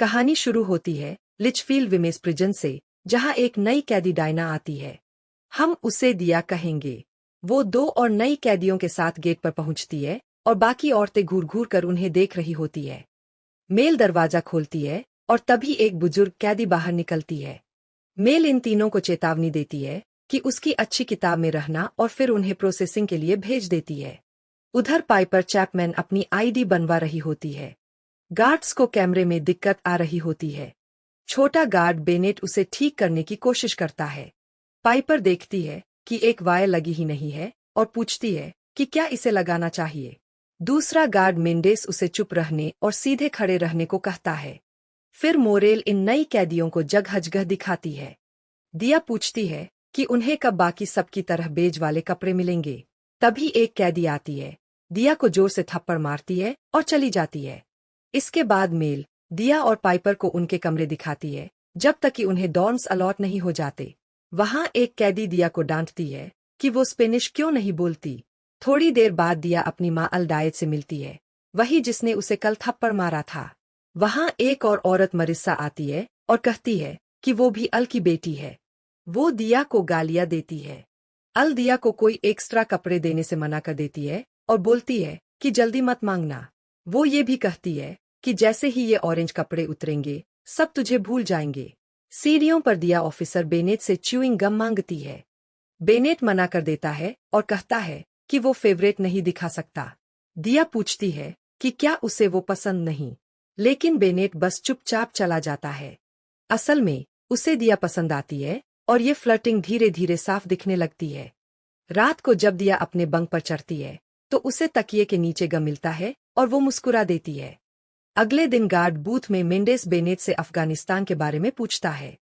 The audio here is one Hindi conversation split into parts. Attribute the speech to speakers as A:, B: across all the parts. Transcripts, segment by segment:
A: कहानी शुरू होती है लिचफील्ड विमेस प्रिजन से, जहां एक नई कैदी डायना आती है। हम उसे दिया कहेंगे। वो 2 और नई कैदियों के साथ गेट पर पहुंचती है और बाकी औरतें घूर घूर कर उन्हें देख रही होती है। मेल दरवाजा खोलती है और तभी एक बुजुर्ग कैदी बाहर निकलती है। मेल इन तीनों को चेतावनी देती है कि उसकी अच्छी किताब में रहना और फिर उन्हें प्रोसेसिंग के लिए भेज देती है। उधर पाइपर चैपमैन अपनी आईडी बनवा रही होती है। गार्ड्स को कैमरे में दिक्कत आ रही होती है। छोटा गार्ड बेनेट उसे ठीक करने की कोशिश करता है। पाइपर देखती है कि एक वायर लगी ही नहीं है और पूछती है कि क्या इसे लगाना चाहिए। दूसरा गार्ड मेंडेस उसे चुप रहने और सीधे खड़े रहने को कहता है। फिर मोरेल इन नई कैदियों को जगह-जगह दिखाती है। दिया पूछती है कि उन्हें कब बाकी सबकी तरह बेज वाले कपड़े मिलेंगे। तभी एक कैदी आती है, दिया को जोर से थप्पड़ मारती है और चली जाती है। इसके बाद मेल दिया और पाइपर को उनके कमरे दिखाती है जब तक कि उन्हें डॉर्म्स अलॉट नहीं हो जाते। वहां एक कैदी दिया को डांटती है कि वो स्पेनिश क्यों नहीं बोलती। थोड़ी देर बाद दिया अपनी माँ अलडायत से मिलती है, वही जिसने उसे कल थप्पड़ मारा था। वहां एक और औरत मरिस्सा आती है और कहती है कि वो भी अल की बेटी है। वो दिया को गालियां देती है। अल दिया को कोई एक्स्ट्रा कपड़े देने से मना कर देती है और बोलती है कि जल्दी मत मांगना। वो ये भी कहती है कि जैसे ही ये ऑरेंज कपड़े उतरेंगे सब तुझे भूल जाएंगे। सीढ़ियों पर दिया ऑफिसर बेनेट से च्यूइंग गम मांगती है। बेनेट मना कर देता है और कहता है कि वो फेवरेट नहीं दिखा सकता। दिया पूछती है कि क्या उसे वो पसंद नहीं, लेकिन बेनेट बस चुपचाप चला जाता है। असल में उसे दिया पसंद आती है और ये फ्लर्टिंग धीरे धीरे साफ दिखने लगती है। रात को जब दिया अपने बंक पर चढ़ती है तो उसे तकिए के नीचे गम मिलता है और वो मुस्कुरा देती है। अगले दिन गार्ड बूथ में मेंडेस बेनेट से अफगानिस्तान के बारे में पूछता है।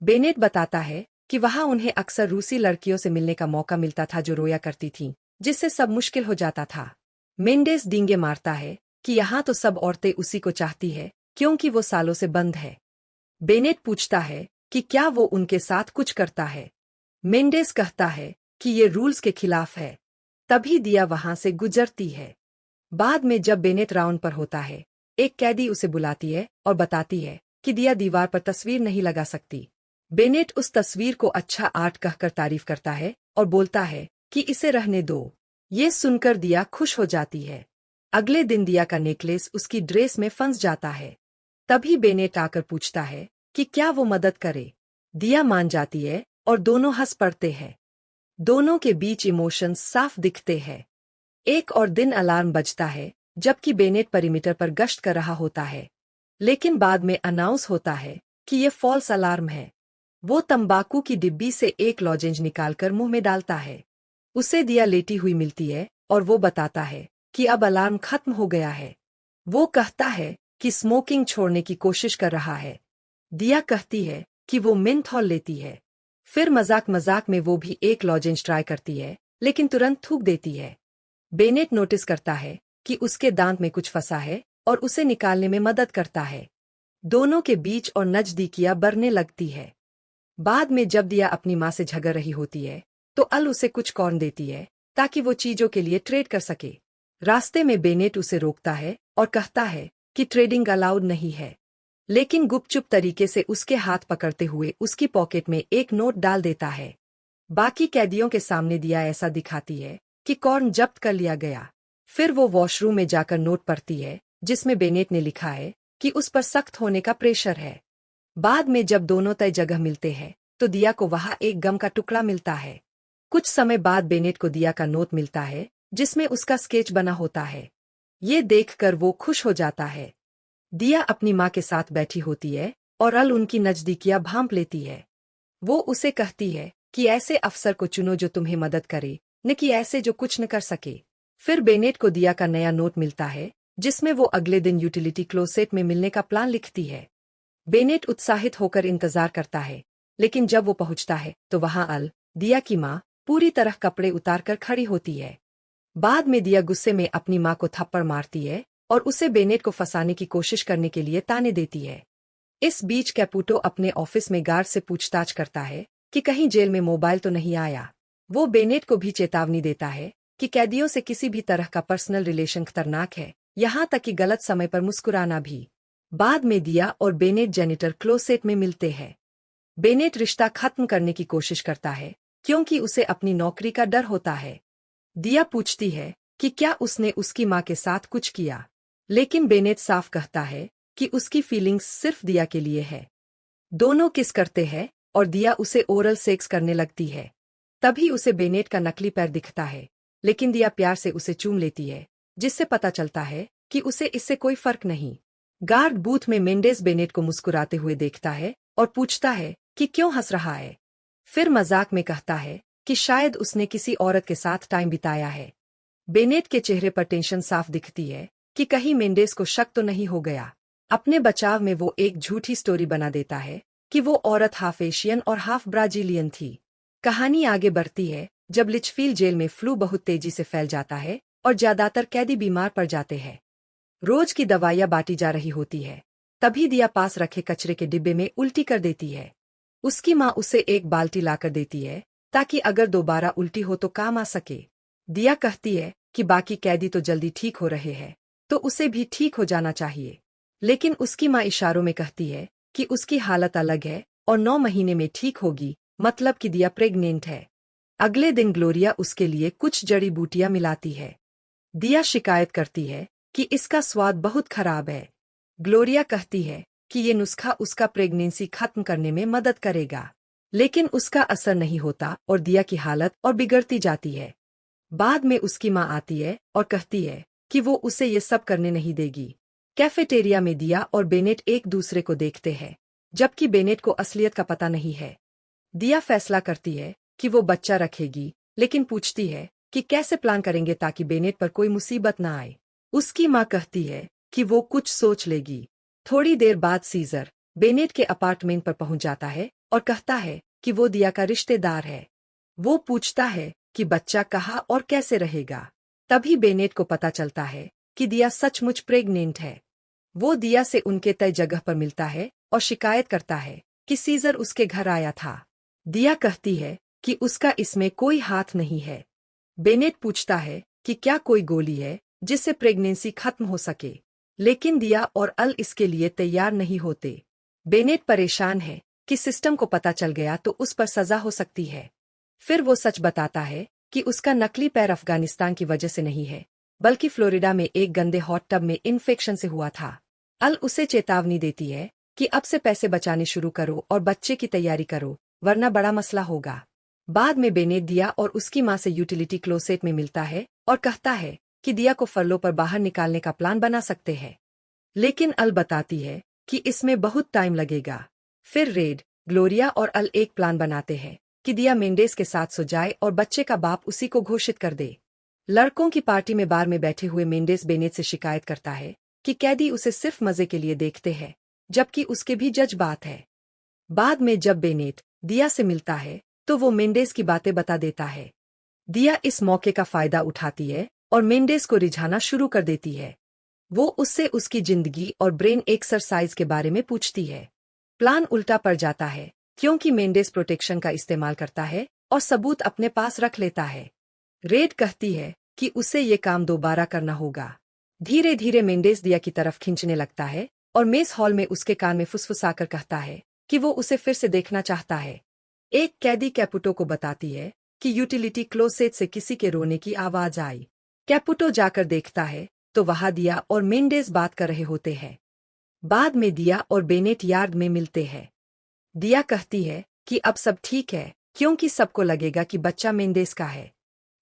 A: बेनेट बताता है कि वहां उन्हें अक्सर रूसी लड़कियों से मिलने का मौका मिलता था जो रोया करती थीं, जिससे सब मुश्किल हो जाता था। मेंडेस डींगे मारता है कि यहाँ तो सब औरतें उसी को चाहती है क्योंकि वो सालों से बंद है। बेनेट पूछता है कि क्या वो उनके साथ कुछ करता है। मेंडेस कहता है कि ये रूल्स के खिलाफ है। तभी दिया वहां से गुजरती है। बाद में जब बेनेट राउंड पर होता है, एक कैदी उसे बुलाती है और बताती है कि दिया दीवार पर तस्वीर नहीं लगा सकती। बेनेट उस तस्वीर को अच्छा आर्ट कहकर तारीफ करता है और बोलता है कि इसे रहने दो। ये सुनकर दिया खुश हो जाती है। अगले दिन दिया का नेकलेस उसकी ड्रेस में फंस जाता है। तभी बेनेट आकर पूछता है कि क्या वो मदद करे। दिया मान जाती है और दोनों हंस पड़ते हैं। दोनों के बीच इमोशंस साफ दिखते हैं। एक और दिन अलार्म बजता है जबकि बेनेट परिमीटर पर गश्त कर रहा होता है, लेकिन बाद में अनाउंस होता है कि ये फॉल्स अलार्म है। वो तंबाकू की डिब्बी से एक लॉजेंज निकालकर मुंह में डालता है। उसे दिया लेटी हुई मिलती है और वो बताता है कि अब अलार्म खत्म हो गया है। वो कहता है कि स्मोकिंग छोड़ने की कोशिश कर रहा है। दिया कहती है कि वो मिंथॉल लेती है। फिर मजाक मजाक में वो भी एक लॉजेंज ट्राई करती है, लेकिन तुरंत थूक देती है। बेनेट नोटिस करता है कि उसके दांत में कुछ फंसा है और उसे निकालने में मदद करता है। दोनों के बीच और नजदीकियां बढ़ने लगती है। बाद में जब दिया अपनी माँ से झगड़ रही होती है तो अल उसे कुछ कॉर्न देती है ताकि वो चीजों के लिए ट्रेड कर सके। रास्ते में बेनेट उसे रोकता है और कहता है कि ट्रेडिंग अलाउड नहीं है, लेकिन गुपचुप तरीके से उसके हाथ पकड़ते हुए उसकी पॉकेट में एक नोट डाल देता है। बाकी कैदियों के सामने दिया ऐसा दिखाती है कि कॉर्न जब्त कर लिया गया। फिर वो वॉशरूम में जाकर नोट पढ़ती है जिसमें बेनेट ने लिखा है कि उस पर सख्त होने का प्रेशर है। बाद में जब दोनों तय जगह मिलते हैं तो दिया को वहां एक गम का टुकड़ा मिलता है। कुछ समय बाद बेनेट को दिया का नोट मिलता है जिसमें उसका स्केच बना होता है। ये देखकर वो खुश हो जाता है। दिया अपनी माँ के साथ बैठी होती है और अल उनकी नजदीकियां भांप लेती है। वो उसे कहती है कि ऐसे अफसर को चुनो जो तुम्हें मदद करे, न कि ऐसे जो कुछ न कर सके। फिर बेनेट को दिया का नया नोट मिलता है जिसमें वो अगले दिन यूटिलिटी क्लोसेट में मिलने का प्लान लिखती है। बेनेट उत्साहित होकर इंतजार करता है, लेकिन जब वो पहुंचता है तो वहां अल दिया की माँ पूरी तरह कपड़े उतारकर खड़ी होती है। बाद में दिया गुस्से में अपनी माँ को थप्पड़ मारती है और उसे बेनेट को फंसाने की कोशिश करने के लिए ताने देती है। इस बीच कैपुटो अपने ऑफिस में गार्ड से पूछताछ करता है कि कहीं जेल में मोबाइल तो नहीं आया। वो बेनेट को भी चेतावनी देता है कि कैदियों से किसी भी तरह का पर्सनल रिलेशन खतरनाक है, यहाँ तक कि गलत समय पर मुस्कुराना भी। बाद में दिया और बेनेट जेनिटर क्लोसेट में मिलते हैं। बेनेट रिश्ता खत्म करने की कोशिश करता है क्योंकि उसे अपनी नौकरी का डर होता है। दिया पूछती है कि क्या उसने उसकी माँ के साथ कुछ किया, लेकिन बेनेट साफ कहता है कि उसकी फीलिंग्स सिर्फ दिया के लिए है। दोनों किस करते हैं और दिया उसे ओरल सेक्स करने लगती है। तभी उसे बेनेट का नकली पैर दिखता है, लेकिन दिया प्यार से उसे चूम लेती है, जिससे पता चलता है कि उसे इससे कोई फर्क नहीं। गार्ड बूथ में मेंडेस बेनेट को मुस्कुराते हुए देखता है और पूछता है कि क्यों हंस रहा है। फिर मजाक में कहता है कि शायद उसने किसी औरत के साथ टाइम बिताया है। बेनेट के चेहरे पर टेंशन साफ दिखती है कि कहीं मेंडेस को शक तो नहीं हो गया। अपने बचाव में वो एक झूठी स्टोरी बना देता है कि वो औरत हाफ एशियन और हाफ ब्राजीलियन थी। कहानी आगे बढ़ती है जब लिचफील्ड जेल में फ्लू बहुत तेजी से फैल जाता है और ज्यादातर कैदी बीमार पड़ जाते हैं। रोज की दवाइयां बांटी जा रही होती है। तभी दिया पास रखे कचरे के डिब्बे में उल्टी कर देती है। उसकी माँ उसे एक बाल्टी लाकर देती है ताकि अगर दोबारा उल्टी हो तो काम आ सके। दिया कहती है कि बाकी कैदी तो जल्दी ठीक हो रहे हैं, तो उसे भी ठीक हो जाना चाहिए। लेकिन उसकी माँ इशारों में कहती है कि उसकी हालत अलग है और 9 महीने में ठीक होगी, मतलब कि दिया प्रेग्नेंट है। अगले दिन ग्लोरिया उसके लिए कुछ जड़ी बूटियां मिलाती है। दिया शिकायत करती है कि इसका स्वाद बहुत खराब है। ग्लोरिया कहती है कि ये नुस्खा उसका प्रेगनेंसी खत्म करने में मदद करेगा, लेकिन उसका असर नहीं होता और दिया की हालत और बिगड़ती जाती है। बाद में उसकी माँ आती है और कहती है कि वो उसे ये सब करने नहीं देगी। कैफेटेरिया में दिया और बेनेट एक दूसरे को देखते हैं, जबकि बेनेट को असलियत का पता नहीं है। दिया फैसला करती है कि वो बच्चा रखेगी, लेकिन पूछती है कि कैसे प्लान करेंगे ताकि बेनेट पर कोई मुसीबत ना आए। उसकी माँ कहती है कि वो कुछ सोच लेगी। थोड़ी देर बाद सीजर बेनेट के अपार्टमेंट पर पहुंच जाता है और कहता है कि वो दिया का रिश्तेदार है। वो पूछता है कि बच्चा कहाँ और कैसे रहेगा। तभी बेनेट को पता चलता है कि दिया सचमुच प्रेग्नेंट है। वो दिया से उनके तय जगह पर मिलता है और शिकायत करता है कि सीजर उसके घर आया था। दिया कहती है कि उसका इसमें कोई हाथ नहीं है। बेनेट पूछता है कि क्या कोई गोली है जिससे प्रेगनेंसी खत्म हो सके, लेकिन दिया और अल इसके लिए तैयार नहीं होते। बेनेट परेशान है कि सिस्टम को पता चल गया तो उस पर सजा हो सकती है। फिर वो सच बताता है कि उसका नकली पैर अफगानिस्तान की वजह से नहीं है, बल्कि फ्लोरिडा में एक गंदे हॉट टब में इन्फेक्शन से हुआ था। अल उसे चेतावनी देती है कि अब से पैसे बचाने शुरू करो और बच्चे की तैयारी करो, वरना बड़ा मसला होगा। बाद में बेनेट दिया और उसकी माँ से यूटिलिटी क्लोसेट में मिलता है और कहता है कि दिया को फर्लो पर बाहर निकालने का प्लान बना सकते हैं, लेकिन अल बताती है कि इसमें बहुत टाइम लगेगा। फिर रेड, ग्लोरिया और अल एक प्लान बनाते हैं कि दिया मेंडेस के साथ सो जाए और बच्चे का बाप उसी को घोषित कर दे। लड़कों की पार्टी में बार में बैठे हुए मेंडेस बेनेट से शिकायत करता है कि कैदी उसे सिर्फ मजे के लिए देखते हैं, जबकि उसके भी जज्बात है। बाद में जब बेनेट दिया से मिलता है तो वो मेंडेस की बातें बता देता है। दिया इस मौके का फायदा उठाती है और मेंडेस को रिझाना शुरू कर देती है। वो उससे उसकी जिंदगी और ब्रेन एक्सरसाइज के बारे में पूछती है। प्लान उल्टा पड़ जाता है क्योंकि मेंडेस प्रोटेक्शन का इस्तेमाल करता है और सबूत अपने पास रख लेता है। रेड कहती है कि उसे ये काम दोबारा करना होगा। धीरे धीरे मेंडेस दिया की तरफ खींचने लगता है और मेस हॉल में उसके कान में फुसफुसाकर कहता है कि वो उसे फिर से देखना चाहता है। एक कैदी कैपुटो को बताती है कि यूटिलिटी क्लोसेट से किसी के रोने की आवाज आई। कैपुटो जाकर देखता है तो वहां दिया और मेंडेस बात कर रहे होते हैं। बाद में दिया और बेनेट यार्ड में मिलते हैं। दिया कहती है कि अब सब ठीक है क्योंकि सबको लगेगा कि बच्चा मेंडेस का है,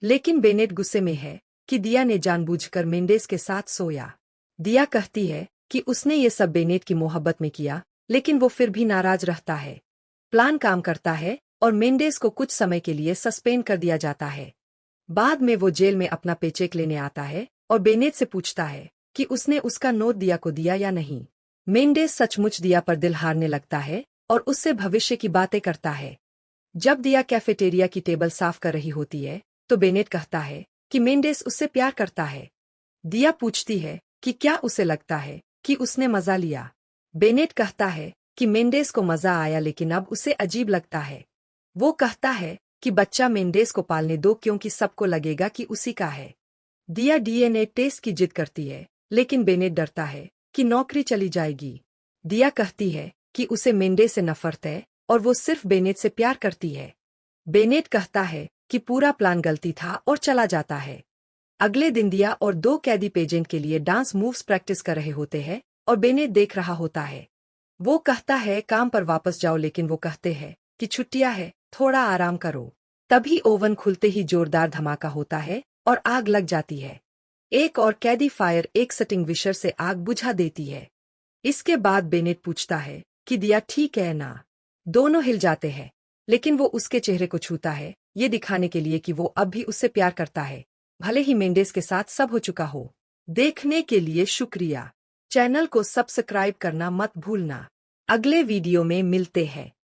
A: लेकिन बेनेट गुस्से में है कि दिया ने जानबूझकर मेंडेस के साथ सोया। दिया कहती है कि उसने ये सब बेनेट की मोहब्बत में किया, लेकिन वो फिर भी नाराज रहता है। प्लान काम करता है और मेंडेस को कुछ समय के लिए सस्पेंड कर दिया जाता है। बाद में वो जेल में अपना पेचेक लेने आता है और बेनेट से पूछता है कि उसने उसका नोट दिया को दिया या नहीं। मेंडेस सचमुच दिया पर दिल हारने लगता है और उससे भविष्य की बातें करता है। जब दिया कैफेटेरिया की टेबल साफ कर रही होती है तो बेनेट कहता है कि मेंडेस उससे प्यार करता है। दिया पूछती है कि क्या उसे लगता है कि उसने मजा लिया। बेनेट कहता है कि मेंडेस को मजा आया, लेकिन अब उसे अजीब लगता है। वो कहता है कि बच्चा मेंडेस को पालने दो क्योंकि सबको लगेगा कि उसी का है। दिया डीएनए टेस्ट की जिद करती है, लेकिन बेनेट डरता है कि नौकरी चली जाएगी। दिया कहती है कि उसे मेंडे से नफरत है और वो सिर्फ बेनेट से प्यार करती है। बेनेट कहता है कि पूरा प्लान गलती था और चला जाता है। अगले दिन दिया और दो कैदी पेजेंट के लिए डांस मूव्स प्रैक्टिस कर रहे होते हैं और बेनेट देख रहा होता है। वो कहता है काम पर वापस जाओ, लेकिन वो कहते हैं कि छुट्टियां है, थोड़ा आराम करो। तभी ओवन खुलते ही जोरदार धमाका होता है और आग लग जाती है। एक और कैदी फायर एक्सटिंग्विशर से आग बुझा देती है। इसके बाद बेनेट पूछता है कि दिया ठीक है ना। दोनों हिल जाते हैं, लेकिन वो उसके चेहरे को छूता है, ये दिखाने के लिए कि वो अब भी उससे प्यार करता है, भले ही मेंडेस के साथ सब हो चुका हो। देखने के लिए शुक्रिया। चैनल को सब्सक्राइब करना मत भूलना। अगले वीडियो में मिलते हैं।